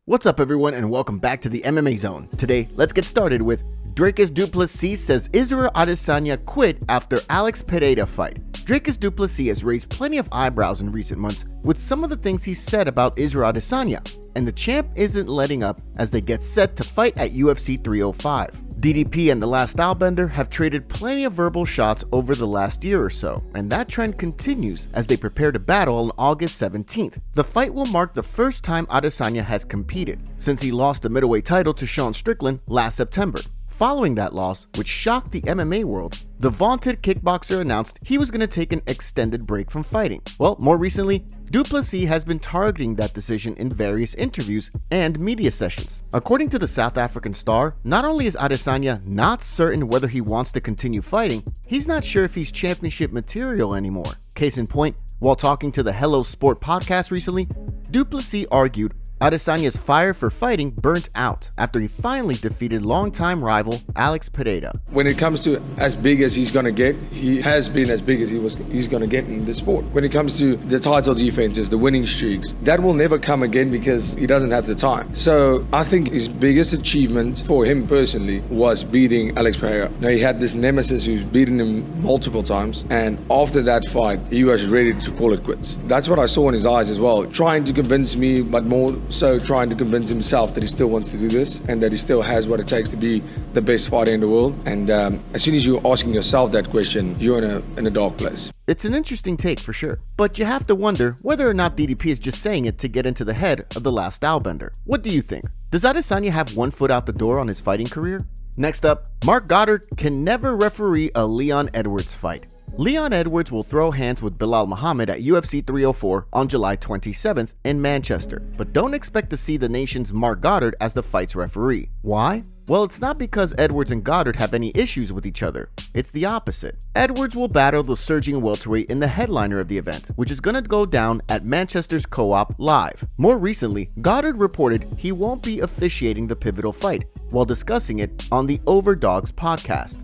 What's up everyone and welcome back to the MMA Zone. Today, let's get started with Dricus Plessis says Israel Adesanya quit after Alex Pereira fight. Dricus Plessis has raised plenty of eyebrows in recent months with some of the things he said about Israel Adesanya, and the champ isn't letting up as they get set to fight at UFC 305. DDP and the Last Stylebender have traded plenty of verbal shots over the last year or so, and that trend continues as they prepare to battle on August 17th. The fight will mark the first time Adesanya has competed since he lost the middleweight title to Sean Strickland last September. Following that loss, which shocked the MMA world, the vaunted kickboxer announced he was going to take an extended break from fighting. Well, more recently, Plessis has been targeting that decision in various interviews and media sessions. According to the South African Star, not only is Adesanya not certain whether he wants to continue fighting, he's not sure if he's championship material anymore. Case in point, while talking to the Hello Sport podcast recently, Plessis argued Adesanya's fire for fighting burnt out after he finally defeated longtime rival Alex Pereira. When it comes to as big as he's going to get, he has been as big as he's going to get in the sport. When it comes to the title defenses, the winning streaks, that will never come again because he doesn't have the time. So I think his biggest achievement for him personally was beating Alex Pereira. Now he had this nemesis who's beaten him multiple times, and after that fight, he was ready to call it quits. That's what I saw in his eyes as well, trying to convince me, but more so trying to convince himself that he still wants to do this and that he still has what it takes to be the best fighter in the world. And as soon as you're asking yourself that question, you're in a dark place. It's an interesting take for sure, but you have to wonder whether or not DDP is just saying it to get into the head of the Last Stylebender. What do you think? Does Adesanya have one foot out the door on his fighting career? Next up, Marc Goddard can never referee a Leon Edwards fight. Leon Edwards will throw hands with Belal Muhammad at UFC 304 on July 27th in Manchester, but don't expect to see the nation's Marc Goddard as the fight's referee. Why? Well, it's not because Edwards and Goddard have any issues with each other. It's the opposite. Edwards will battle the surging welterweight in the headliner of the event, which is going to go down at Manchester's Co-op Live. More recently, Goddard reported he won't be officiating the pivotal fight while discussing it on the Overdogs podcast.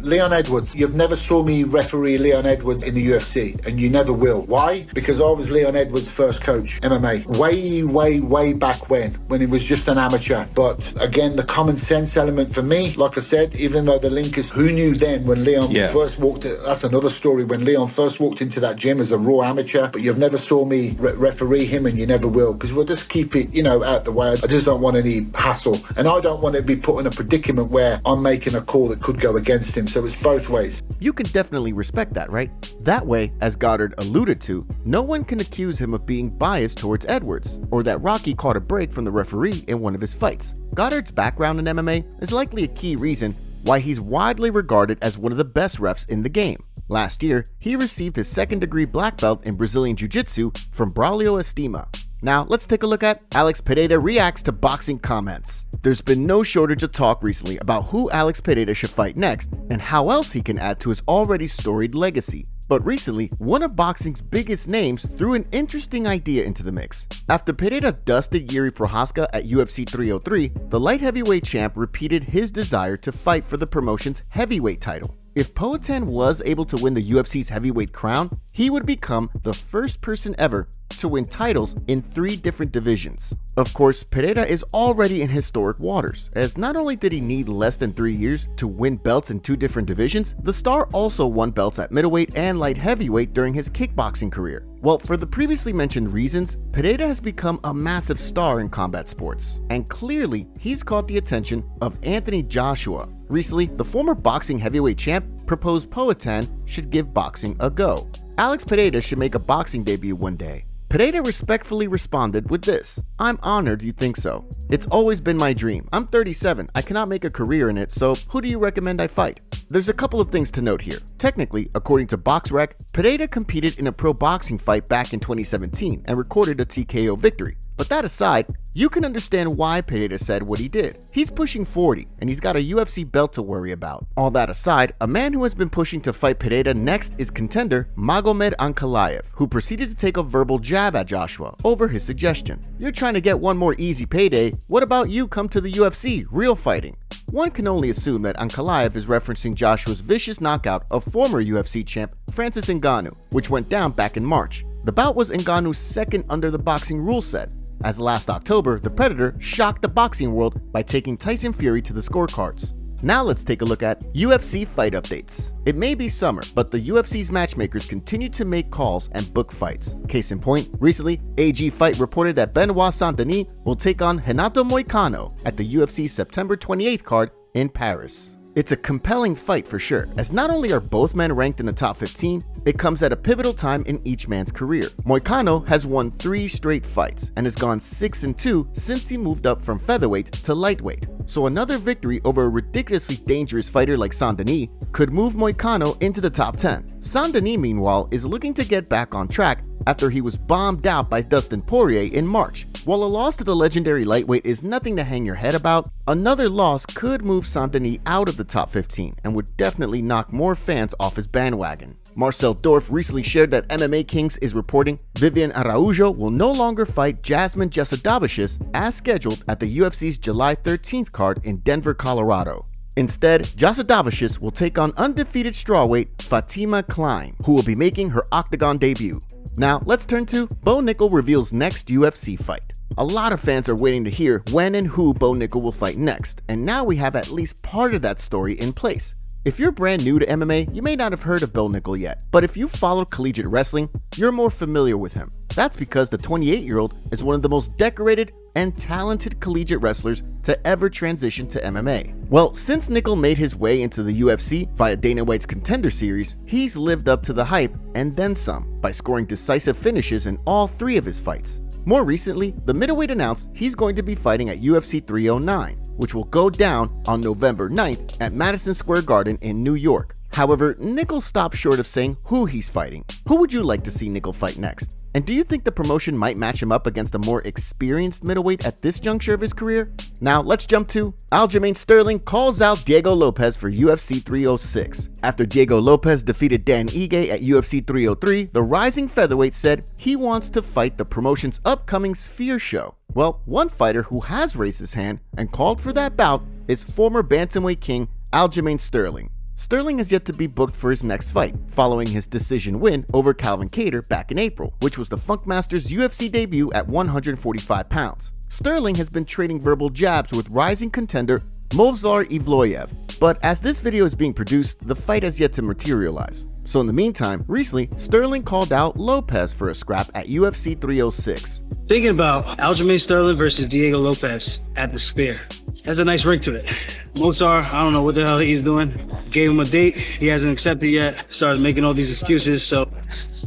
Leon Edwards, you've never saw me referee Leon Edwards in the UFC, and you never will. Why? Because I was Leon Edwards' first coach, MMA, way back when he was just an amateur. But again, the common sense element for me, like I said, even though the link is, who knew then when Leon first walked, that's another story, when Leon first walked into that gym as a raw amateur, but you've never saw me referee him, and you never will, because we'll just keep it, out the way. I just don't want any hassle, and I don't want to be put in a predicament where I'm making a call that could go against him. So it's both ways. You can definitely respect that, right? That way, as Goddard alluded to, no one can accuse him of being biased towards Edwards, or that Rocky caught a break from the referee in one of his fights. Goddard's background in MMA is likely a key reason why he's widely regarded as one of the best refs in the game. Last year, he received his second-degree black belt in Brazilian Jiu-Jitsu from Braulio Estima. Now, let's take a look at Alex Pereira reacts to boxing comments. There's been no shortage of talk recently about who Alex Pereira should fight next and how else he can add to his already storied legacy. But recently, one of boxing's biggest names threw an interesting idea into the mix. After Pereira dusted Jiří Procházka at UFC 303, the light heavyweight champ repeated his desire to fight for the promotion's heavyweight title. If Poatan was able to win the UFC's heavyweight crown, he would become the first person ever to win titles in 3 different divisions. Of course, Pereira is already in historic waters, as not only did he need less than 3 years to win belts in 2 different divisions, the star also won belts at middleweight and light heavyweight during his kickboxing career. Well, for the previously mentioned reasons, Pereira has become a massive star in combat sports, and clearly he's caught the attention of Anthony Joshua. Recently, the former boxing heavyweight champ proposed Poatan should give boxing a go. Alex Pereira should make a boxing debut one day. Pereira respectfully responded with this: "I'm honored you think so. It's always been my dream. I'm 37, I cannot make a career in it, so who do you recommend I fight?" There's a couple of things to note here. Technically, according to BoxRec, Pereira competed in a pro boxing fight back in 2017 and recorded a TKO victory. But that aside, you can understand why Pereira said what he did. He's pushing 40, and he's got a UFC belt to worry about. All that aside, a man who has been pushing to fight Pereira next is contender Magomed Ankalaev, who proceeded to take a verbal jab at Joshua over his suggestion. "You're trying to get one more easy payday. What about you come to the UFC, real fighting?" One can only assume that Ankalaev is referencing Joshua's vicious knockout of former UFC champ Francis Ngannou, which went down back in March. The bout was Ngannou's second under the boxing rule set, as last October, the Predator shocked the boxing world by taking Tyson Fury to the scorecards. Now let's take a look at UFC Fight Updates. It may be summer, but the UFC's matchmakers continue to make calls and book fights. Case in point, recently, AG Fight reported that Benoit Saint-Denis will take on Renato Moicano at the UFC's September 28th card in Paris. It's a compelling fight for sure, as not only are both men ranked in the top 15, it comes at a pivotal time in each man's career. Moicano has won 3 straight fights and has gone 6-2 since he moved up from featherweight to lightweight. So another victory over a ridiculously dangerous fighter like Saint-Denis could move Moicano into the top 10. Saint-Denis, meanwhile, is looking to get back on track after he was bombed out by Dustin Poirier in March. While a loss to the legendary lightweight is nothing to hang your head about, another loss could move Saint-Denis out of the top 15 and would definitely knock more fans off his bandwagon. Marcel Dorff recently shared that MMA Kings is reporting Vivian Araujo will no longer fight Jasmine Jasudavicius as scheduled at the UFC's July 13th card in Denver, Colorado. Instead, Jasudavicius will take on undefeated strawweight Fatima Klein, who will be making her Octagon debut. Now, let's turn to Bo Nickal reveals next UFC fight. A lot of fans are waiting to hear when and who Bo Nickal will fight next, and now we have at least part of that story in place. If you're brand new to MMA, you may not have heard of Bo Nickal yet, but if you followed collegiate wrestling, you're more familiar with him. That's because the 28-year-old is one of the most decorated and talented collegiate wrestlers to ever transition to MMA. Well, since Nickal made his way into the UFC via Dana White's Contender Series, he's lived up to the hype and then some by scoring decisive finishes in all 3 of his fights. More recently, the middleweight announced he's going to be fighting at UFC 309, which will go down on November 9th at Madison Square Garden in New York. However, Nickal stopped short of saying who he's fighting. Who would you like to see Nickal fight next? And do you think the promotion might match him up against a more experienced middleweight at this juncture of his career? Now let's jump to Aljamain Sterling calls out Diego Lopes for UFC 306. After Diego Lopes defeated Dan Ige at UFC 303, the rising featherweight said he wants to fight the promotion's upcoming Sphere show. Well, one fighter who has raised his hand and called for that bout is former bantamweight king Aljamain Sterling. Sterling has yet to be booked for his next fight, following his decision win over Calvin Kattar back in April, which was the Funkmaster's UFC debut at 145 pounds. Sterling has been trading verbal jabs with rising contender Movsar Evloev, but as this video is being produced, the fight has yet to materialize. So in the meantime, recently, Sterling called out Lopes for a scrap at UFC 306. Thinking about Aljamain Sterling versus Diego Lopes at the Sphere. Has a nice ring to it. Mozart, I don't know what the hell he's doing. Gave him a date, he hasn't accepted yet. Started making all these excuses, so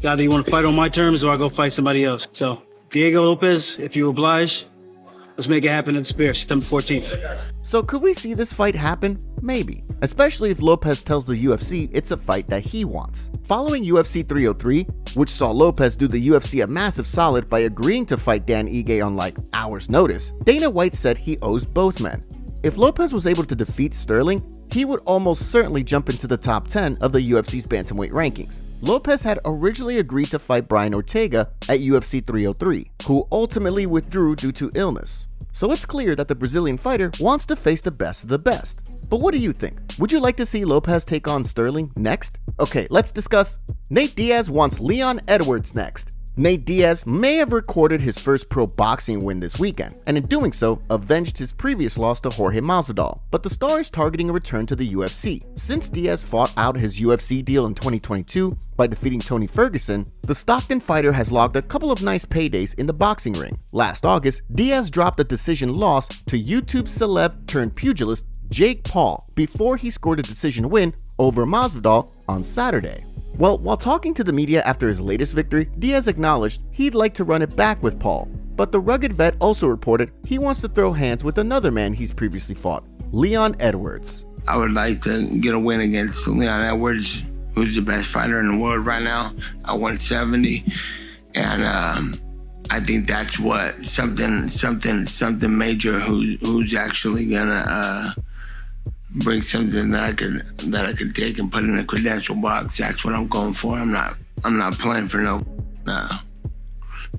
either you want to fight on my terms or I go fight somebody else. So, Diego Lopes, if you oblige, let's make it happen at the Sphere, September 14th. So could we see this fight happen? Maybe. Especially if Lopes tells the UFC it's a fight that he wants. Following UFC 303, which saw Lopes do the UFC a massive solid by agreeing to fight Dan Ige on like hours notice, Dana White said he owes both men. If Lopes was able to defeat Sterling, he would almost certainly jump into the top 10 of the UFC's bantamweight rankings. Lopes had originally agreed to fight Brian Ortega at UFC 303, who ultimately withdrew due to illness. So it's clear that the Brazilian fighter wants to face the best of the best. But what do you think? Would you like to see Lopes take on Sterling next? Okay, let's discuss. Nate Diaz wants Leon Edwards next. Nate Diaz may have recorded his first pro boxing win this weekend, and in doing so, avenged his previous loss to Jorge Masvidal. But the star is targeting a return to the UFC. Since Diaz fought out his UFC deal in 2022 by defeating Tony Ferguson, the Stockton fighter has logged a couple of nice paydays in the boxing ring. Last August, Diaz dropped a decision loss to YouTube celeb turned pugilist Jake Paul before he scored a decision win over Masvidal on Saturday. Well, while talking to the media after his latest victory, Diaz acknowledged he'd like to run it back with Paul. But the rugged vet also reported he wants to throw hands with another man he's previously fought, Leon Edwards. I would like to get a win against Leon Edwards, who's the best fighter in the world right now at 170. And I think that's what something major who's actually gonna bring something that I could take and put in a credential box. That's what I'm going for. I'm not playing for no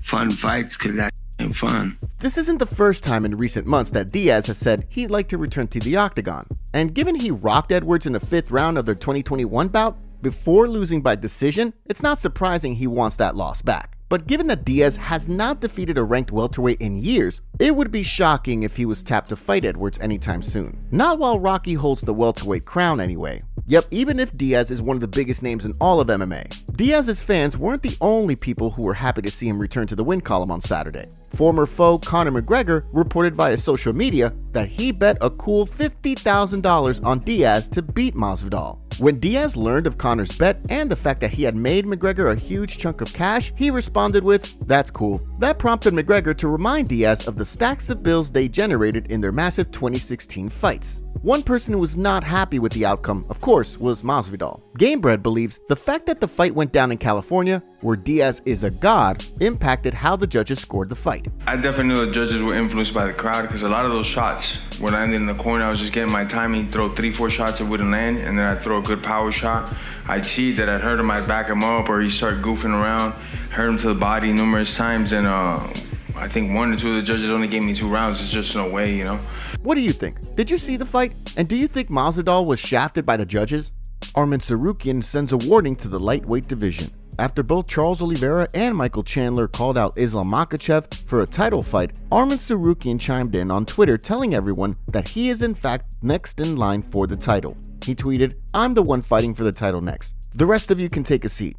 fun fights, because that ain't fun. This isn't the first time in recent months that Diaz has said he'd like to return to the octagon. And given he rocked Edwards in the 5th round of their 2021 bout before losing by decision, it's not surprising he wants that loss back. But given that Diaz has not defeated a ranked welterweight in years, it would be shocking if he was tapped to fight Edwards anytime soon. Not while Rocky holds the welterweight crown anyway. Yep, even if Diaz is one of the biggest names in all of MMA. Diaz's fans weren't the only people who were happy to see him return to the win column on Saturday. Former foe Conor McGregor reported via social media that he bet a cool $50,000 on Diaz to beat Masvidal. When Diaz learned of Conor's bet and the fact that he had made McGregor a huge chunk of cash, he responded with, "That's cool." That prompted McGregor to remind Diaz of the stacks of bills they generated in their massive 2016 fights. One person who was not happy with the outcome, of course, was Masvidal. Gamebred believes the fact that the fight went down in California, where Diaz is a god, impacted how the judges scored the fight. I definitely knew the judges were influenced by the crowd because a lot of those shots were landing in the corner. I was just getting my timing, throw 3-4 shots, it wouldn't land, and then I'd throw a good power shot. I'd see that I'd hurt him, I'd back him up, or he'd start goofing around, hurt him to the body numerous times, and I think 1 or 2 of the judges only gave me 2 rounds. It's just no way, you know. What do you think? Did you see the fight? And do you think Masvidal was shafted by the judges? Arman Tsarukyan sends a warning to the lightweight division. After both Charles Oliveira and Michael Chandler called out Islam Makhachev for a title fight, Arman Tsarukyan chimed in on Twitter telling everyone that he is in fact next in line for the title. He tweeted, "I'm the one fighting for the title next. The rest of you can take a seat.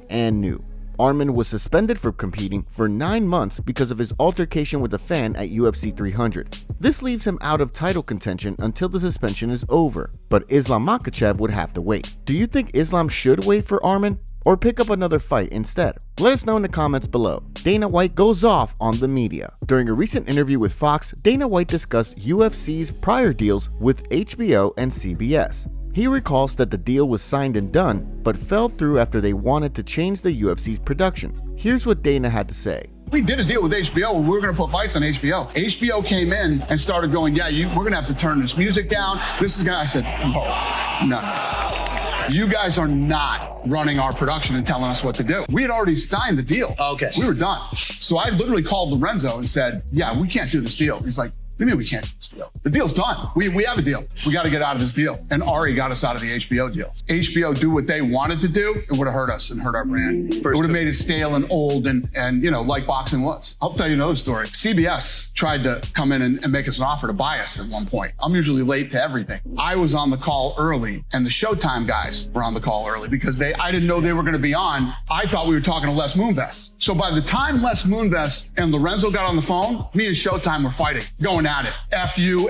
#and new." Arman was suspended from competing for 9 months because of his altercation with a fan at UFC 300. This leaves him out of title contention until the suspension is over, but Islam Makhachev would have to wait. Do you think Islam should wait for Arman or pick up another fight instead? Let us know in the comments below. Dana White goes off on the media. During a recent interview with Fox, Dana White discussed UFC's prior deals with HBO and CBS. He recalls that the deal was signed and done, but fell through after they wanted to change the UFC's production. Here's what Dana had to say. We did a deal with HBO where we were going to put fights on HBO. HBO came in and started going, yeah, we're going to have to turn this music down. This is going to, I said, oh, no. You guys are not running our production and telling us what to do. We had already signed the deal. Okay. We were done. So I literally called Lorenzo and said, yeah, we can't do this deal. He's like, what do you mean we can't do this deal? The deal's done. We have a deal. We got to get out of this deal. And Ari got us out of the HBO deal. HBO do what they wanted to do, it would have hurt us and hurt our brand. It would have made it stale and old and you know, like boxing was. I'll tell you another story. CBS tried to come in and make us an offer to buy us at one point. I'm usually late to everything. I was on the call early and the Showtime guys were on the call early because I didn't know they were going to be on. I thought we were talking to Les Moonves. So by the time Les Moonves and Lorenzo got on the phone, me and Showtime were fighting, going at it. F you,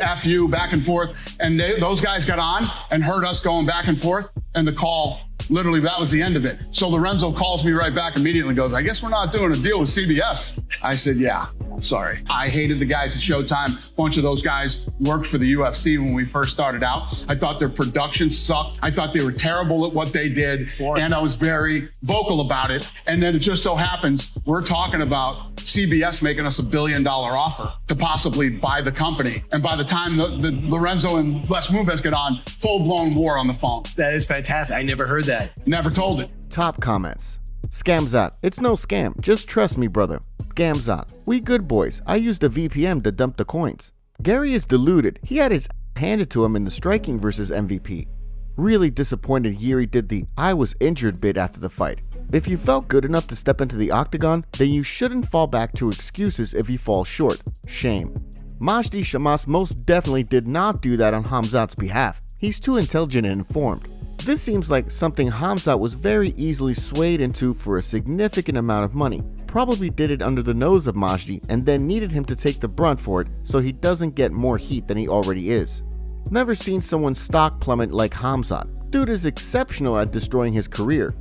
back and forth. And those guys got on and heard us going back and forth. And the call, literally, that was the end of it. So Lorenzo calls me right back immediately and goes, I guess we're not doing a deal with CBS. I said, yeah, sorry. I hated the guys at Showtime. A bunch of those guys worked for the UFC when we first started out. I thought their production sucked. I thought they were terrible at what they did. And I was very vocal about it. And then it just so happens, we're talking about CBS making us $1 billion offer to possibly buy the company. And by the time the Lorenzo and Les Moonves get on, full-blown war on the phone. That is fantastic. I never heard that. Never told it. Top comments. Scamzot. It's no scam. Just trust me, brother. Scamzot. We good boys. I used a VPN to dump the coins. Gary is deluded. He had his handed to him in the striking versus MVP. Really disappointed Yuri did the I was injured bit after the fight. If you felt good enough to step into the octagon, then you shouldn't fall back to excuses if you fall short. Shame. Majdi Shamas most definitely did not do that on Khamzat's behalf. He's too intelligent and informed. This seems like something Khamzat was very easily swayed into for a significant amount of money. Probably did it under the nose of Majdi and then needed him to take the brunt for it so he doesn't get more heat than he already is. Never seen someone's stock plummet like Khamzat. Dude is exceptional at destroying his career.